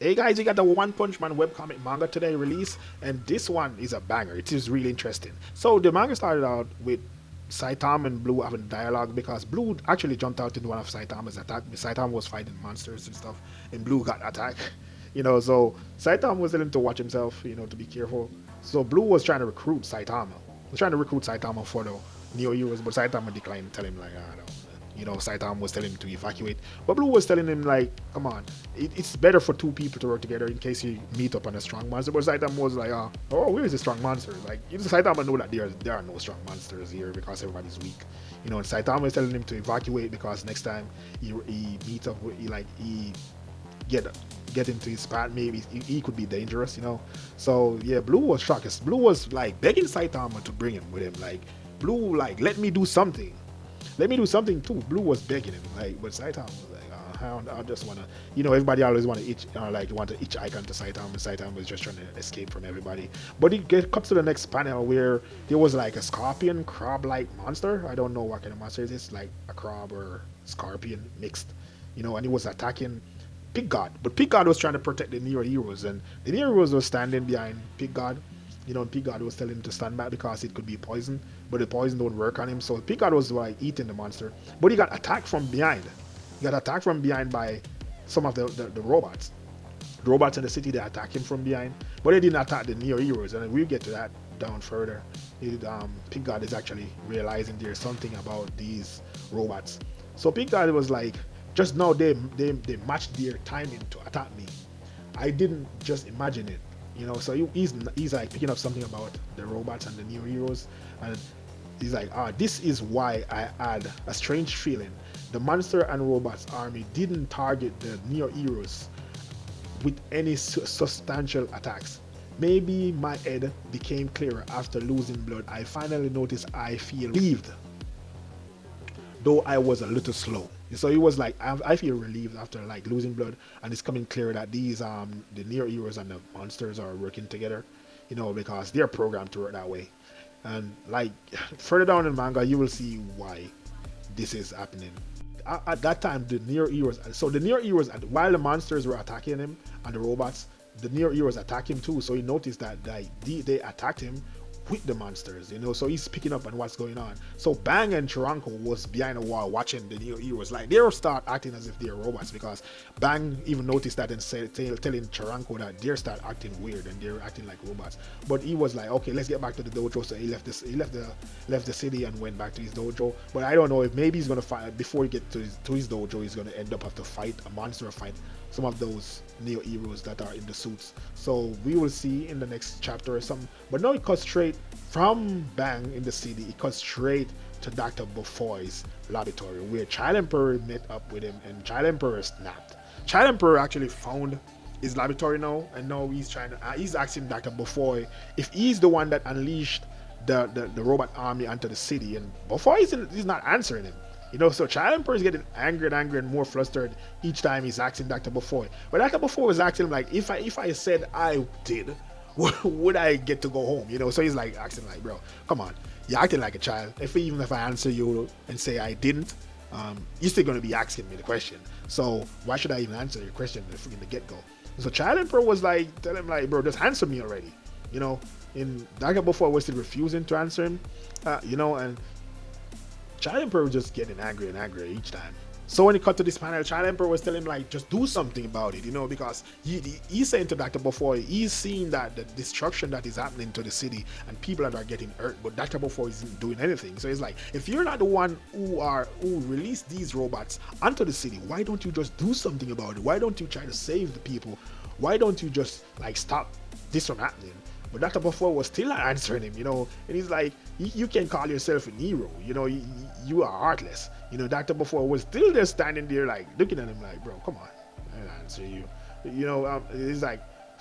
Hey guys, you got the One Punch Man webcomic manga today release, and this one is a banger. It is really interesting. So the manga started out with Saitama and Blue having dialogue because Blue actually jumped out into one of Saitama's attack. Saitama was fighting monsters and stuff, and Blue got attacked. So Saitama was telling him to watch himself, to be careful. So Blue was trying to recruit Saitama. Was trying to recruit Saitama for the Neo Heroes, but Saitama declined to tell him like, I don't know. Saitama was telling him to evacuate, but Blue was telling him like, come on, it's better for two people to work together in case you meet up on a strong monster. But Saitama was like, oh, where is the strong monster? Like, Saitama know that there are no strong monsters here because everybody's weak. And Saitama is telling him to evacuate because next time he meets up with, he get into his path, maybe he could be dangerous. So yeah, Blue was shocked. Blue was like begging Saitama to bring him with him. Like, Blue, like, let me do something. Let me do something too. Blue was begging him, like, but Saitama was like, I just wanna, everybody always want to itch icon to Saitama. Saitama was just trying to escape from everybody. But it cuts to the next panel where there was like a scorpion crab-like monster. I don't know what kind of monster it is. It's like a crab or scorpion mixed, and he was attacking Pig God. But Pig God was trying to protect the Neo Heroes, and the Neo Heroes was standing behind Pig God. Pig God was telling him to stand back because it could be poison, but the poison don't work on him. So Pig God was like eating the monster, but he got attacked from behind. He got attacked from behind by some of the robots. The robots in the city, they attack him from behind, but they didn't attack the Neo Heroes, and we'll get to that down further. Pig God is actually realizing there's something about these robots. So Pig God was like, just now they matched their timing to attack me. I didn't just imagine it. So he's like picking up something about the robots and the Neo Heroes, and he's like, this is why I had a strange feeling. The monster and robots army didn't target the Neo Heroes with any substantial attacks. Maybe my head became clearer after losing blood. I finally noticed I feel relieved, though I was a little slow. So he was like, I feel relieved after like losing blood, and it's coming clear that these the Neo Heroes and the monsters are working together, because they're programmed to work that way. And like further down in manga, you will see why this is happening. At that time, the Neo Heroes, while the monsters were attacking him and the robots, the Neo Heroes attack him too. So he noticed that they attacked him with the monsters, so he's picking up on what's going on. So Bang and Chiranko was behind a wall watching the Neo Heroes. Like, they'll start acting as if they're robots, because Bang even noticed that and telling Chiranko that they start acting weird and they're acting like robots. But he was like, okay, let's get back to the dojo. So he left the city and went back to his dojo. But I don't know if maybe he's gonna fight before he gets to his dojo. He's gonna end up have to fight a monster, fight some of those Neo Heroes that are in the suits. So we will see in the next chapter or something. But now it cuts straight from Bang in the city. It cuts straight to Dr. Bufoy's laboratory, where Child Emperor met up with him, and Child Emperor snapped. Child Emperor actually found his laboratory now, and now he's asking Dr. Bufoy if he's the one that unleashed the robot army onto the city, and Bufoy is not answering him. So Child Emperor is getting angry and more flustered each time he's asking Dr. Bufoy. But Dr. Bufoy was asking him like, if I said I did, would I get to go home? So he's like asking like, bro, come on, you're acting like a child. Even if I answer you and say I didn't, you're still gonna be asking me the question. So why should I even answer your question from the get go? So Child Emperor was like, tell him like, bro, just answer me already. And Dr. Bufoy was still refusing to answer him. And Child Emperor was just getting angry and angrier each time. So when he cut to this panel, Child Emperor was telling him like, just do something about it, because he's saying to Dr. Bufoy, he's seeing that the destruction that is happening to the city and people that are getting hurt, but Dr. Bufoy isn't doing anything. So he's like, if you're not the one who released these robots onto the city, why don't you just do something about it? Why don't you try to save the people? Why don't you just like stop this from happening? But Dr. Bufoy was still not answering him, and he's like, you can call yourself a hero, you are heartless. Dr. Bufoy was still there standing there, like, looking at him like, bro, come on, I'll answer you. He's like,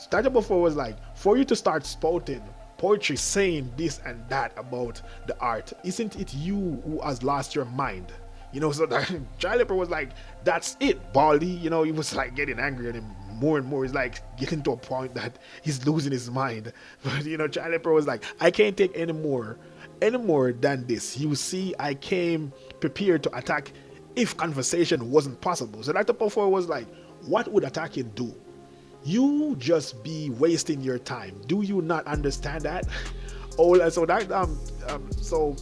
Dr. Bufoy was like, for you to start spouting poetry saying this and that about the art, isn't it you who has lost your mind? So that Child Emperor was like, that's it, Baldy. He was like getting angry at him more and more. He's like getting to a point that he's losing his mind. But Child Emperor was like, I can't take any more than this. You see, I came prepared to attack if conversation wasn't possible. So Dr. Bufoy was like, what would attacking do? You just be wasting your time. Do you not understand that? Oh, so that so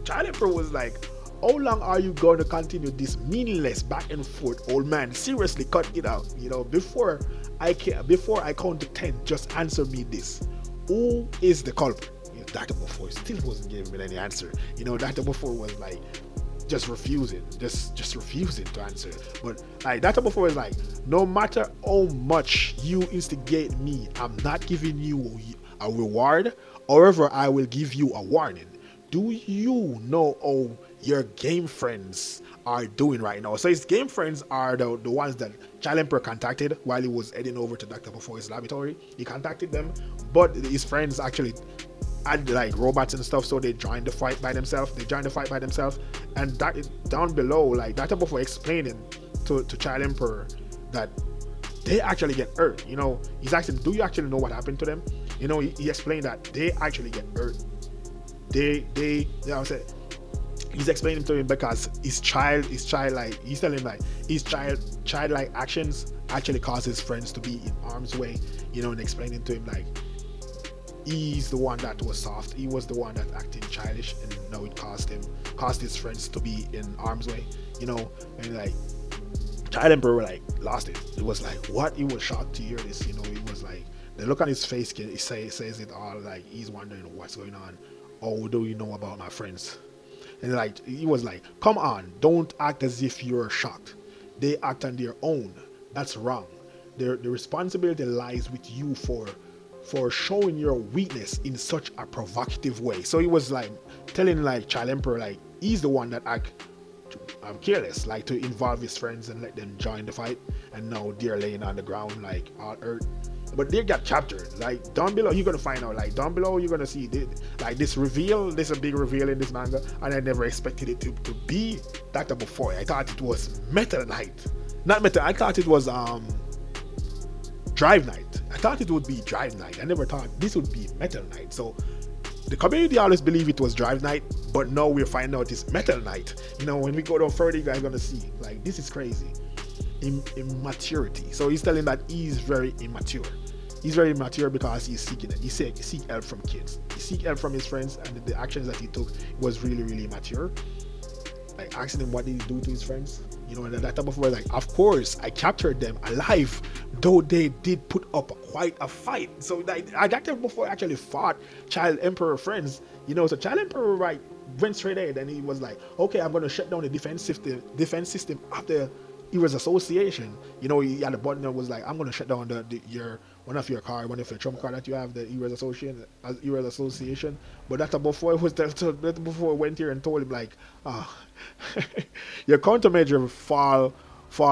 Child Emperor was like, how long are you going to continue this meaningless back and forth, old man? Seriously, cut it out. Before I count to 10, just answer me this. Who is the culprit? Dr. Before still wasn't giving me any answer. Dr. Before was like just refusing, just refusing to answer. But like Dr. Before is like, no matter how much you instigate me, I'm not giving you a reward. However, I will give you a warning. Do you know how your game friends are doing right now? So his game friends are the ones that Child Emperor contacted while he was heading over to Dr. Before's laboratory. He contacted them, but his friends actually had like robots and stuff, so they joined the fight by themselves. And that down below, like Dr. Before explaining to Child Emperor that they actually get hurt. He's asking, do you actually know what happened to them? He explained that they actually get hurt. He's explaining to him because his childlike, he's telling him like his childlike actions actually cause his friends to be in harm's way, and explaining to him like he's the one that was soft, he was the one that acted childish, and now it caused his friends to be in harm's way, and like Child Emperor like lost it. It was like, what? He was shocked to hear this. He was like, the look on his face says it all. Like he's wondering what's going on. Oh, do you know about my friends? And like he was like, come on, don't act as if you're shocked. They act on their own. That's wrong. The responsibility lies with you for showing your weakness in such a provocative way. So he was like telling like Child Emperor like he's the one that act careless, like to involve his friends and let them join the fight, and now they're laying on the ground like all hurt. But they got captured. Like down below, you're gonna find out. Like down below, you're gonna see this reveal. There's a big reveal in this manga, and I never expected it to be Dr. Before. I thought it was Metal Knight, not Metal. I thought it was Drive Knight. I thought it would be Drive Knight. I never thought this would be Metal Knight. So the community always believe it was Drive Knight, but now we're finding out it's Metal Knight. When we go down further, you guys are gonna see like this is crazy. Immaturity. So he's telling that he's very immature. He's very immature because he's seeking it. He seek help from kids. He seek help from his friends, and the actions that he took was really, really immature. Like asking him what did he do to his friends, and that type of way. Like, of course, I captured them alive, though they did put up quite a fight. So like, I got them before I actually fought Child Emperor friends. So Child Emperor went straight ahead, and he was like, okay, I'm going to shut down the defense system of the Heroes Association. He had a button that was like, I'm going to shut down one of your trump card that you have, the Heroes Association. But Dr. Before went here and told him like, your countermeasure fall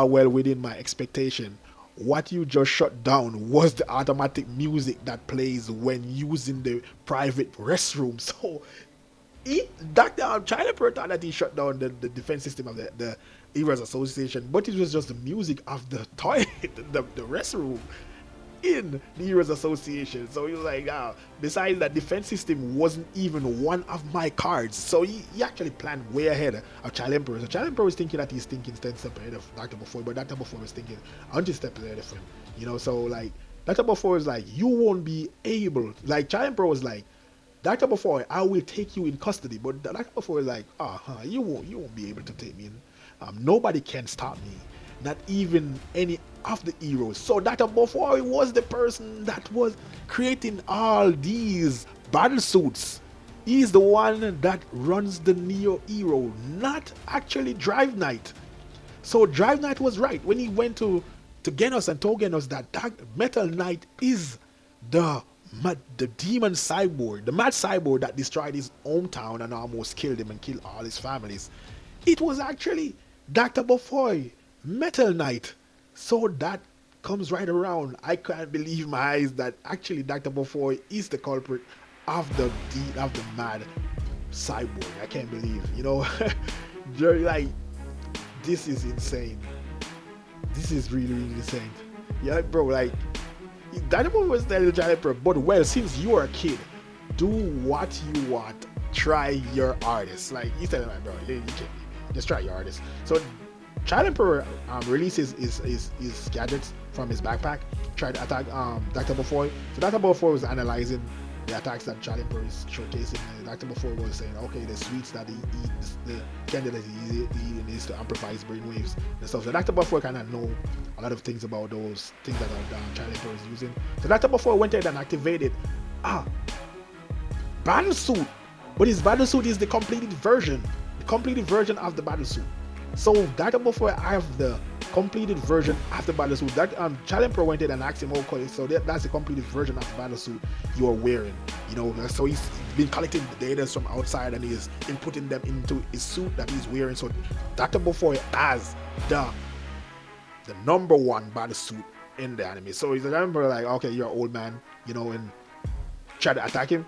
well within my expectation. What you just shut down was the automatic music that plays when using the private restroom. So Child Emperor thought that he shut down the defense system of the Heroes Association, but it was just the music of the toilet, the restroom in the Heroes Association. So he was like, besides that, defense system wasn't even one of my cards. So he actually planned way ahead of Child Emperor. So Child Emperor was thinking that he's thinking 10 steps ahead of Dr. Before, but Dr. Before was thinking 100 steps ahead of him. So like Dr. Before is like, you won't be able, like Child Emperor was like, Dr. Before, I will take you in custody. But Dr. Before is like, you won't be able to take me in. Nobody can stop me, not even any of the heroes. So Dr. Before was the person that was creating all these battle suits. He's the one that runs the Neo Hero, not actually Drive Knight. So Drive Knight was right when he went to Genos and told Genos that Metal Knight is the demon cyborg, the mad cyborg that destroyed his hometown and almost killed him and killed all his families. It was actually Dr. Before, Metal Knight. So that comes right around. I can't believe my eyes that actually Dr. Before is the culprit of the mad cyborg. I can't believe, like, this is insane. This is really, really insane. Yeah, bro, like, Dr. Before was telling the Child Emperor, but well, since you are a kid, do what you want. Try your hardest. Like, he's telling him, bro, you can't. Just try your hardest. So Child Emperor releases his gadgets from his backpack, tried to attack Dr. Bufoy. So Dr. Bufoy was analyzing the attacks that Charlie Emperor is showcasing. And Dr. Bufoy was saying, okay, the sweets that he eats, the candy that he eating is to amplify his brainwaves and stuff. So Dr. Bufoy kind of know a lot of things about those things that Charlie Emperor is using. So Dr. Bufoy went ahead and activated battle suit, but his battle suit is the completed version of the battle suit. So Dr. Bufoy have the completed version of the battle suit. That Charlie Emperor went in and asked him, okay, so that's the completed version of the battle suit you are wearing. You know, so he's been collecting the data from outside and he's inputting them into his suit that he's wearing. So Dr. Bufoy has the number one battle suit in the anime. So he's remember like, okay, you're an old man, you know, and try to attack him.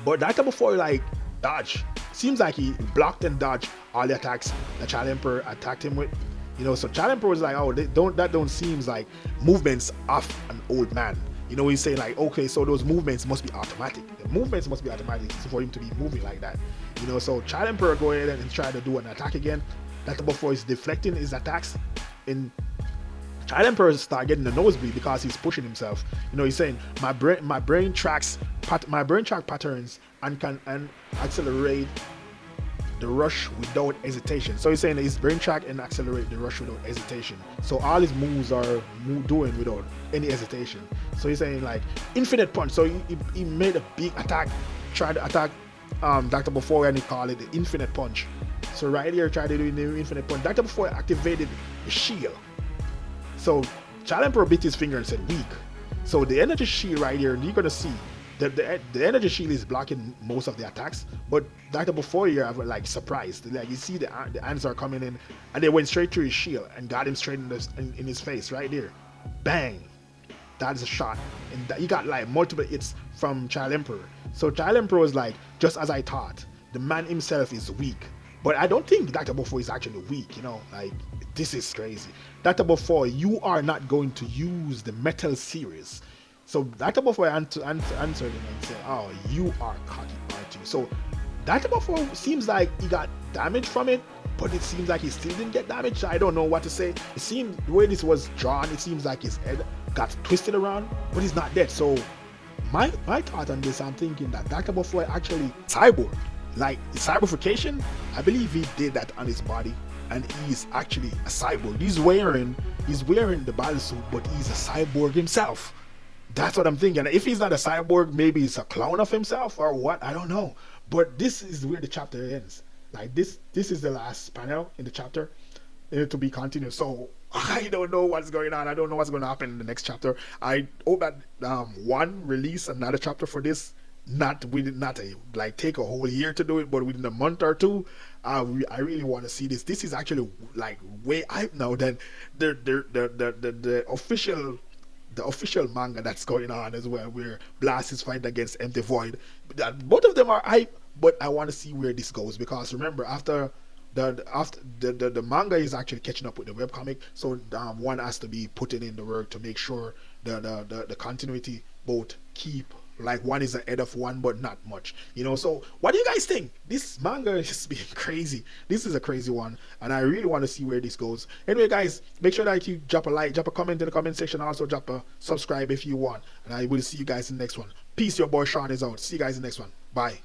But Dr. Bufoy like dodge. Seems like he blocked and dodged all the attacks that Charlie Emperor attacked him with. You know, so Charlie Emperor was like, oh, that don't seems like movements of an old man. You know, he's saying like, okay, so those movements must be automatic. The movements must be automatic for him to be moving like that. You know, so Charlie Emperor go ahead and try to do an attack again. Dr. Bufoy is deflecting his attacks. And Charlie Emperor start getting the nosebleed because he's pushing himself. You know, he's saying my brain tracks patterns and can accelerate the rush without hesitation. So he's saying that his brain track and accelerate the rush without hesitation. So all his moves are doing without any hesitation. So he's saying like infinite punch. So he made a big attack, tried to attack Dr. Bufoy, and he called it the infinite punch. So right here, tried to do the infinite punch. Dr. Bufoy activated the shield. So Charlie Emperor bit his finger and said weak. So the energy shield right here, you're gonna see the energy shield is blocking most of the attacks, but Dr. Bufoy here have like surprised. Like you see the ants are coming in, and they went straight through his shield and got him straight in his face right there. Bang! That's a shot, and he got like multiple hits from Charlie Emperor. So Charlie Emperor was like, just as I thought, the man himself is weak. But I don't think Dr. Bufoy is actually weak, you know, like this is crazy. Dr. Bufoy, you are not going to use the metal series. So Dr. Bufoy answered him and said, oh, you are cocky, aren't you? So Dr. Bufoy seems like he got damage from it, but it seems like he still didn't get damaged. I don't know what to say. It seemed, the way this was drawn, it seems like his head got twisted around, but he's not dead. So my thought on this, I'm thinking that Dr. Bufoy actually cyborg. Like cyberfication, I believe he did that on his body, and he's actually a cyborg. He's wearing the bodysuit, but he's a cyborg himself. That's what I'm thinking. If he's not a cyborg, maybe he's a clone of himself or what, I don't know. But this is where the chapter ends. Like this is the last panel in the chapter, to be continued. So I don't know what's going on. I don't know what's going to happen in the next chapter. I hope that one release another chapter for this. We did not like take a whole year to do it, but within a month or two, I really want to see this. This is actually like way out now than the official manga that's going on as well, where Blast is fighting against Empty Void. Both of them are hype, but I want to see where this goes, because remember after the manga is actually catching up with the webcomic, so one has to be putting in the work to make sure the continuity both keep. Like one is ahead of one, but not much, you know. So what do you guys think? This manga is being crazy. This is a crazy one, and I really want to see where this goes. Anyway, guys, make sure that you drop a like, drop a comment in the comment section, also drop a subscribe if you want, and I will see you guys in the next one. Peace. Your boy Sean is out. See you guys in the next one. Bye.